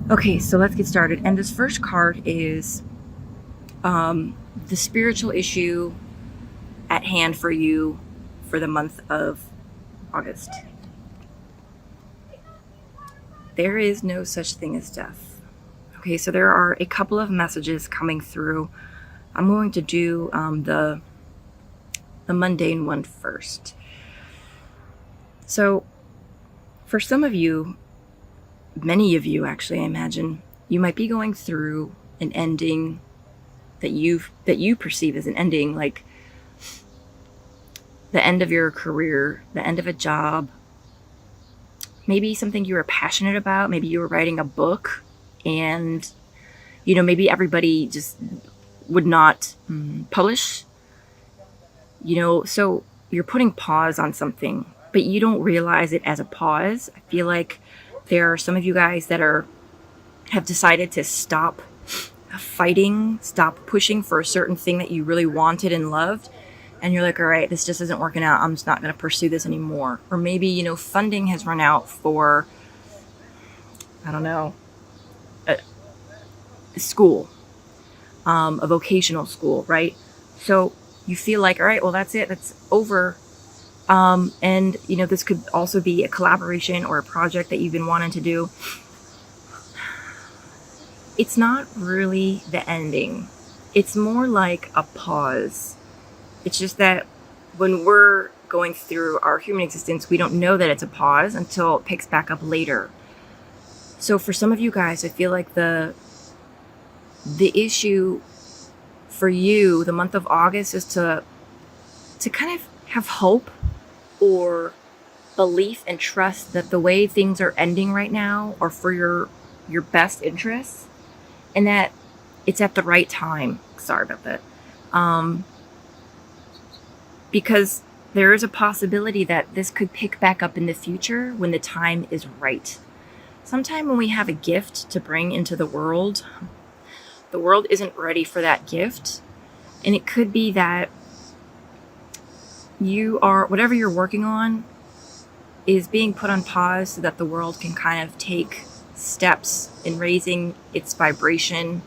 Okay, so let's get started. And this first card is the spiritual issue at hand for you for the month of August. There is no such thing as death. Okay, so there are a couple of messages coming through. I'm going to do the mundane one first. So for some of you, many of you actually, I imagine, you might be going through an ending that you perceive as an ending, like the end of your career, the end of a job, maybe something you were passionate about. Maybe you were writing a book and maybe everybody just would not publish, so you're putting pause on something, but you don't realize it as a pause. I feel like there are some of you guys that have decided to stop fighting, stop pushing for a certain thing that you really wanted and loved. And you're like, all right, this just isn't working out. I'm just not going to pursue this anymore. Or maybe, funding has run out for, I don't know, a school, a vocational school, right? So you feel like, all right, well, that's it. That's over. And, this could also be a collaboration or a project that you've been wanting to do. It's not really the ending. It's more like a pause. It's just that when we're going through our human existence, we don't know that it's a pause until it picks back up later. So for some of you guys, I feel like the issue for you, the month of August, is to kind of have hope or belief and trust that the way things are ending right now are for your best interests, and that it's at the right time. Sorry about that. Because there is a possibility that this could pick back up in the future when the time is right. Sometime when we have a gift to bring into the world isn't ready for that gift. And it could be that whatever you're working on is being put on pause so that the world can kind of take steps in raising its vibration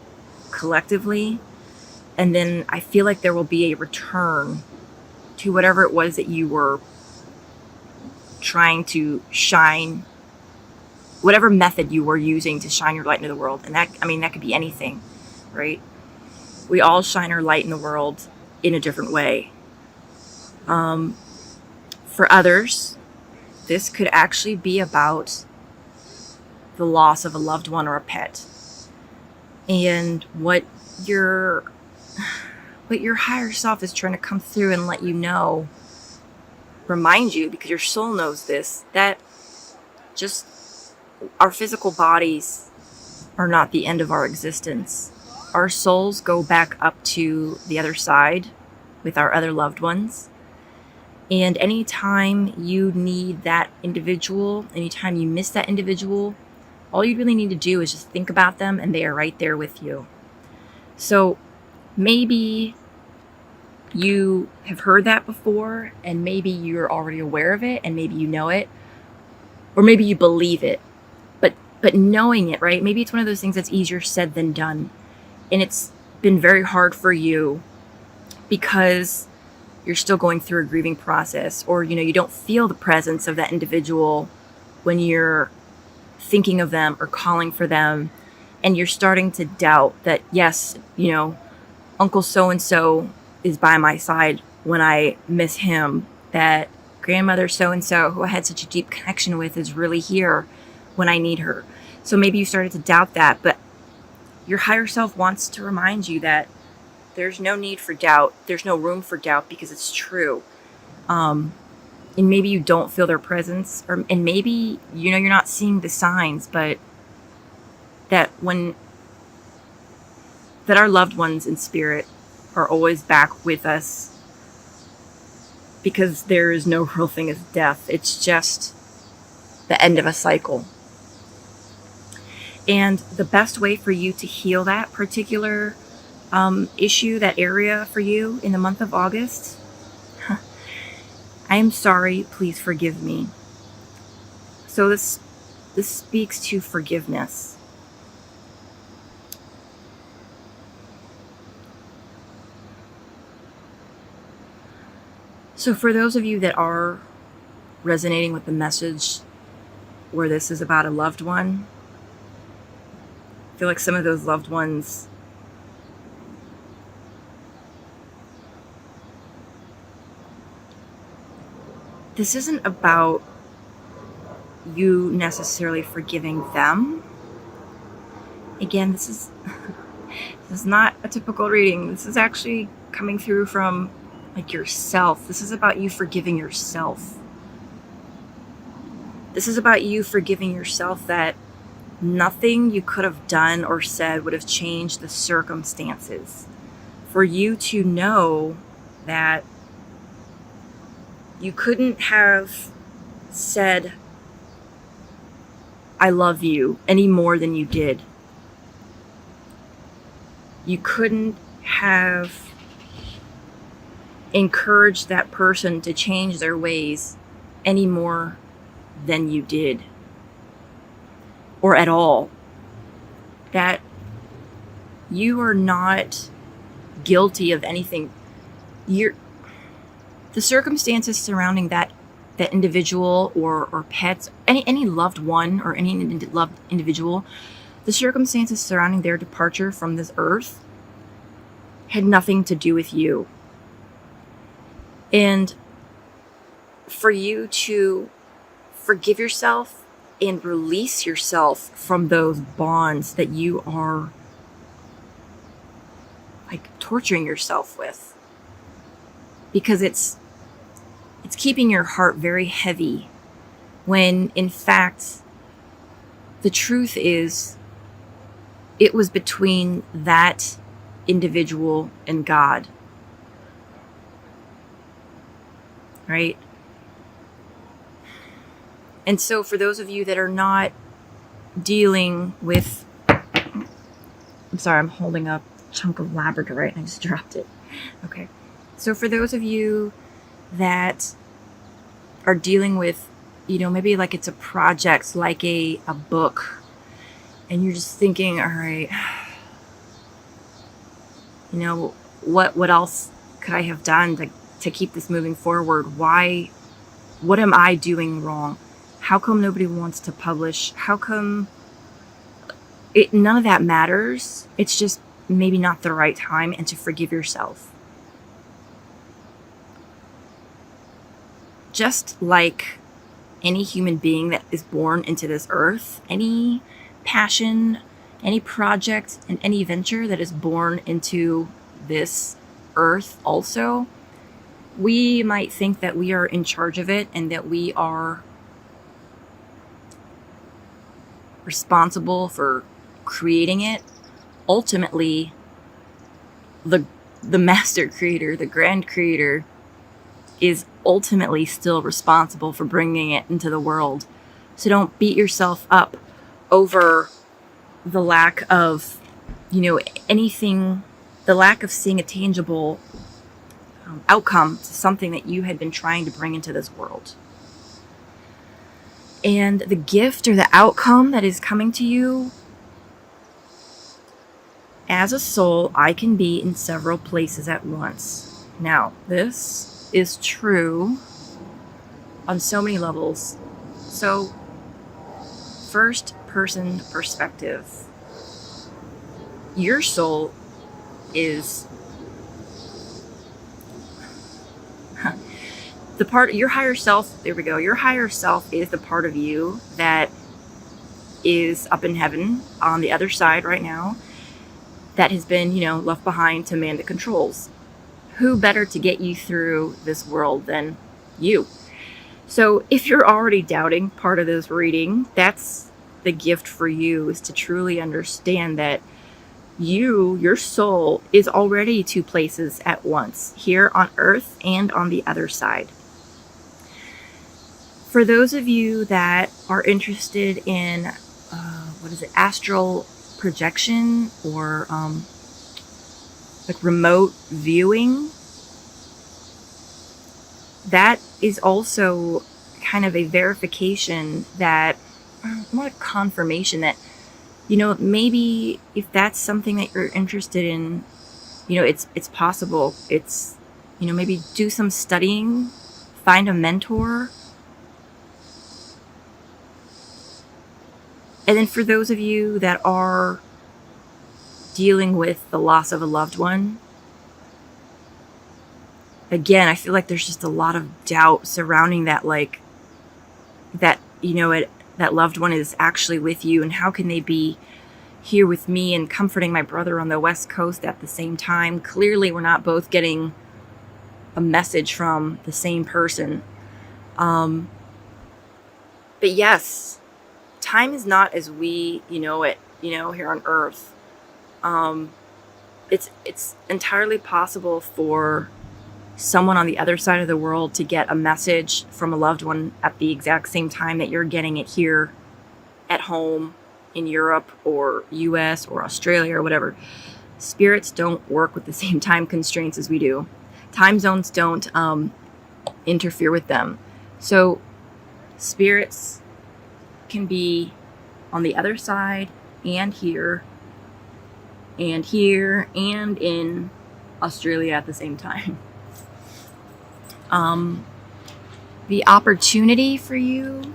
collectively. And then I feel like there will be a return to whatever it was that you were trying to shine, whatever method you were using to shine your light into the world. And that could be anything, right? We all shine our light in the world in a different way. For others, this could actually be about the loss of a loved one or a pet. And what your higher self is trying to come through and let you know, remind you, because your soul knows this, that just our physical bodies are not the end of our existence. Our souls go back up to the other side with our other loved ones. And anytime you need that individual, anytime you miss that individual, all you really need to do is just think about them and they are right there with you. So maybe you have heard that before, and maybe you're already aware of it, and maybe you know it, or maybe you believe it. But knowing it, right? Maybe it's one of those things that's easier said than done. And it's been very hard for you because you're still going through a grieving process, or you don't feel the presence of that individual when you're thinking of them or calling for them, and you're starting to doubt that, yes, Uncle so-and-so is by my side when I miss him, that grandmother so-and-so, who I had such a deep connection with, is really here when I need her. So maybe you started to doubt that, but your higher self wants to remind you that there's no need for doubt. There's no room for doubt, because it's true. And maybe you don't feel their presence, and maybe, you're not seeing the signs, but that our loved ones in spirit are always back with us, because there is no real thing as death. It's just the end of a cycle. And the best way for you to heal that particular issue, that area for you in the month of August, I am sorry, please forgive me. So this speaks to forgiveness. So for those of you that are resonating with the message where this is about a loved one, I feel like some of those loved ones this isn't about you necessarily forgiving them. Again, this is not a typical reading. This is actually coming through from like yourself. This is about you forgiving yourself. This is about you forgiving yourself that nothing you could have done or said would have changed the circumstances. For you to know that you couldn't have said, I love you, any more than you did. You couldn't have encouraged that person to change their ways any more than you did. Or at all. That you are not guilty of anything. The circumstances surrounding that individual or pets, any loved one or any loved individual, the circumstances surrounding their departure from this earth had nothing to do with you. And for you to forgive yourself and release yourself from those bonds that you are like torturing yourself with, because it's keeping your heart very heavy, when in fact the truth is it was between that individual and God, right? And so for those of you that are not dealing with, I'm sorry, I'm holding a chunk of labradorite and I just dropped it. Okay. So for those of you that are dealing with, maybe like it's a project, like a book, and you're just thinking, all right, what else could I have done to keep this moving forward? What am I doing wrong? How come nobody wants to publish? How come none of that matters? It's just maybe not the right time, and to forgive yourself. Just like any human being that is born into this earth, any passion, any project, and any venture that is born into this earth also, we might think that we are in charge of it and that we are responsible for creating it. Ultimately, the master creator, the grand creator, is ultimately still responsible for bringing it into the world. So don't beat yourself up over the lack of, anything, the lack of seeing a tangible outcome to something that you had been trying to bring into this world. And the gift or the outcome that is coming to you, as a soul, I can be in several places at once. Now, this is true on so many levels. So, first person perspective. Your soul is the part, your higher self, there we go. Your higher self is the part of you that is up in heaven on the other side right now, that has been, left behind to man the controls. Who better to get you through this world than you? So if you're already doubting part of this reading, that's the gift for you, is to truly understand that your soul is already two places at once, here on earth and on the other side. For those of you that are interested in, astral projection or like remote viewing, that is also kind of a verification that, more a confirmation that, maybe if that's something that you're interested in, it's possible. It's maybe do some studying, find a mentor. And then for those of you that are dealing with the loss of a loved one, again, I feel like there's just a lot of doubt surrounding that, like that, that loved one is actually with you, and how can they be here with me and comforting my brother on the West Coast at the same time? Clearly, we're not both getting a message from the same person. But yes, time is not as we know it, here on Earth. It's entirely possible for someone on the other side of the world to get a message from a loved one at the exact same time that you're getting it here at home in Europe or US or Australia or whatever. Spirits don't work with the same time constraints as we do. Time zones don't interfere with them. So spirits can be on the other side and here and in Australia at the same time. The opportunity for you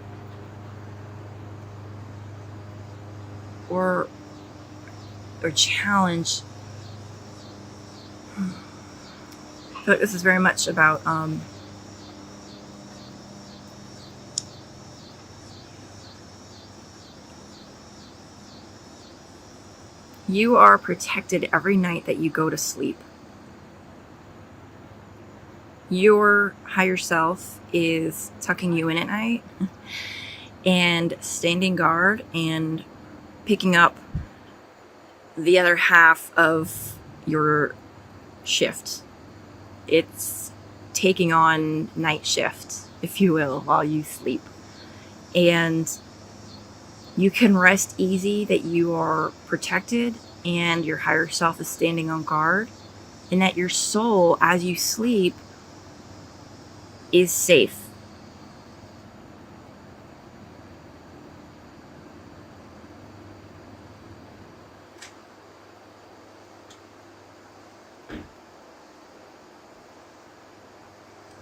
or challenge, I feel like this is very much about you are protected every night that you go to sleep. Your higher self is tucking you in at night and standing guard and picking up the other half of your shift. It's taking on night shift, if you will, while you sleep. And you can rest easy that you are protected and your higher self is standing on guard, and that your soul, as you sleep, is safe.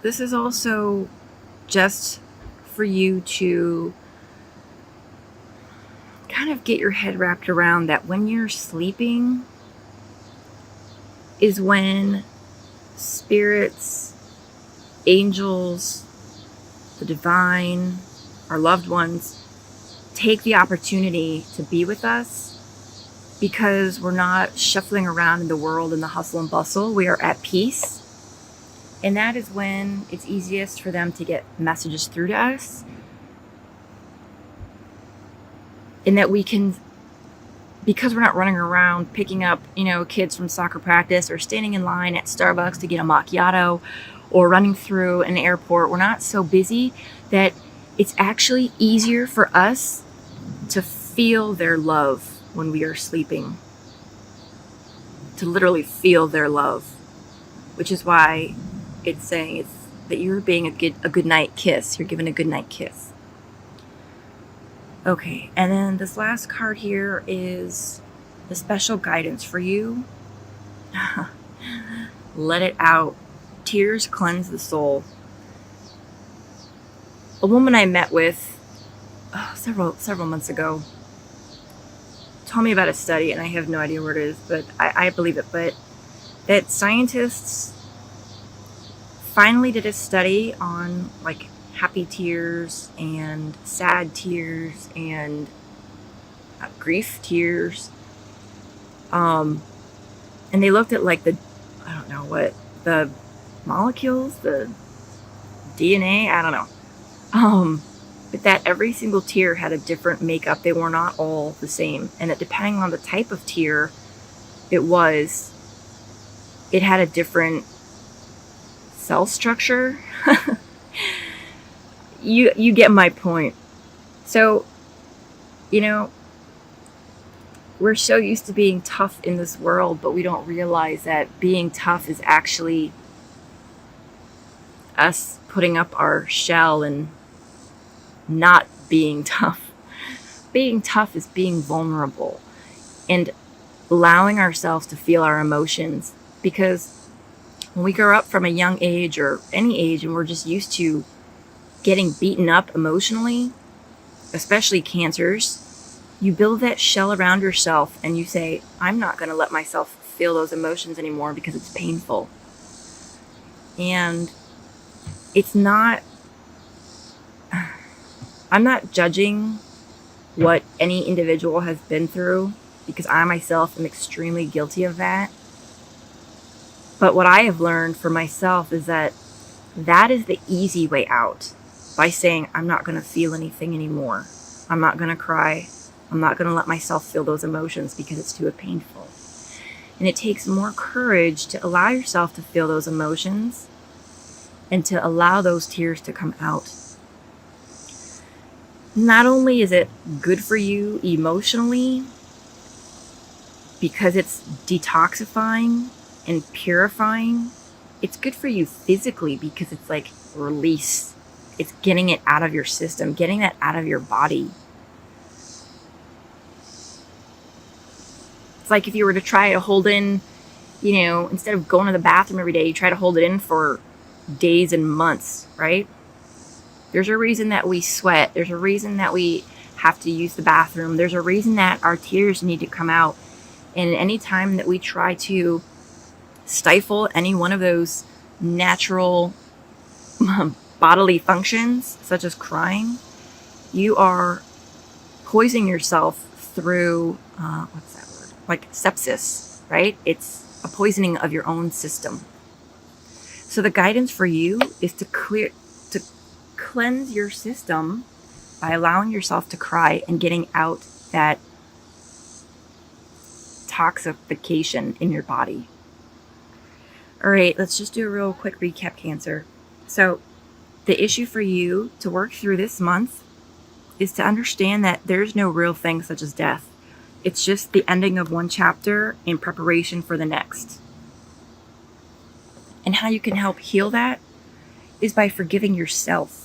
This is also just for you to kind of get your head wrapped around that when you're sleeping is when spirits, angels, the divine, our loved ones take the opportunity to be with us, because we're not shuffling around in the world in the hustle and bustle. We are at peace. And that is when it's easiest for them to get messages through to us. And that we can, because we're not running around picking up, kids from soccer practice or standing in line at Starbucks to get a macchiato or running through an airport, we're not so busy that it's actually easier for us to feel their love when we are sleeping. To literally feel their love, which is why it's saying that you're being a good night kiss. You're given a good night kiss. Okay, and then this last card here is the special guidance for you. Let it out. Tears cleanse the soul. A woman I met with several months ago told me about a study, and I have no idea where it is, but I believe it, but that scientists finally did a study on like happy tears and sad tears and grief tears. And they looked at like the molecules, the DNA, I don't know. But that every single tear had a different makeup. They were not all the same. And that depending on the type of tear it had a different cell structure. You get my point. So, we're so used to being tough in this world, but we don't realize that being tough is actually us putting up our shell and not being tough. Being tough is being vulnerable and allowing ourselves to feel our emotions, because When we grow up from a young age or any age and we're just used to getting beaten up emotionally, especially cancers, you build that shell around yourself and you say, I'm not going to let myself feel those emotions anymore because it's painful. And it's not, I'm not judging what any individual has been through, because I myself am extremely guilty of that. But what I have learned for myself is that that is the easy way out, by saying, I'm not going to feel anything anymore. I'm not going to cry. I'm not going to let myself feel those emotions because it's too painful. And it takes more courage to allow yourself to feel those emotions and to allow those tears to come out. Not only is it good for you emotionally, because it's detoxifying and purifying, it's good for you physically because it's like release. It's getting it out of your system, getting that out of your body. It's like if you were to try to hold in, instead of going to the bathroom every day, you try to hold it in for days and months, right? There's a reason that we sweat. There's a reason that we have to use the bathroom. There's a reason that our tears need to come out. And any time that we try to stifle any one of those natural bodily functions, such as crying, you are poisoning yourself through, what's that word? Like sepsis, right? It's a poisoning of your own system. So the guidance for you is to cleanse your system by allowing yourself to cry and getting out that toxification in your body. All right, let's just do a real quick recap, Cancer. So the issue for you to work through this month is to understand that there's no real thing such as death. It's just the ending of one chapter in preparation for the next. And how you can help heal that is by forgiving yourself.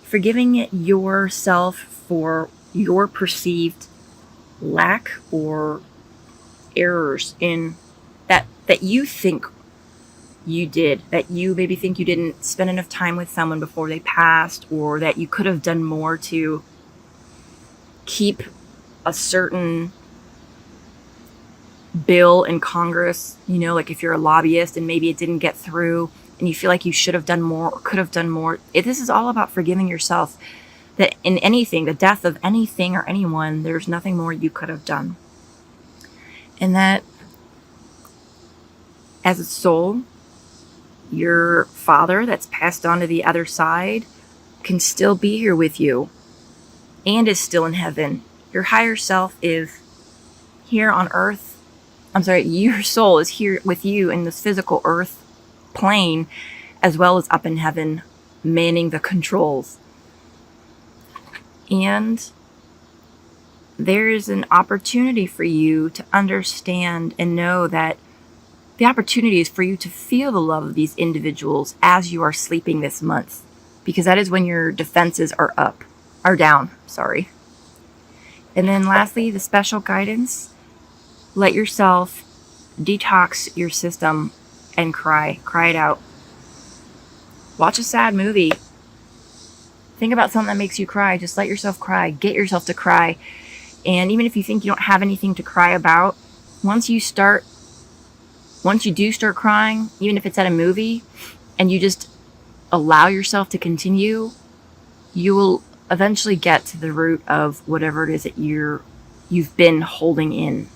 Forgiving yourself for your perceived lack or errors in that you think you did, that you maybe think you didn't spend enough time with someone before they passed, or that you could have done more to keep a certain bill in Congress, like if you're a lobbyist and maybe it didn't get through and you feel like you should have done more or could have done more. This is all about forgiving yourself, that in anything, the death of anything or anyone, there's nothing more you could have done. And that as a soul, your father that's passed on to the other side can still be here with you and is still in heaven. Your higher self is here on earth. Your soul is here with you in this physical earth plane, as well as up in heaven, manning the controls. And there's an opportunity for you to understand and know that the opportunity is for you to feel the love of these individuals as you are sleeping this month, because that is when your defenses are down. And then lastly, the special guidance: let yourself detox your system and cry it out. Watch a sad movie. Think about something that makes you cry. Just let yourself cry. Get yourself to cry. And even if you think you don't have anything to cry about, once you do start crying, even if it's at a movie, and you just allow yourself to continue, you will eventually get to the root of whatever it is that you've been holding in.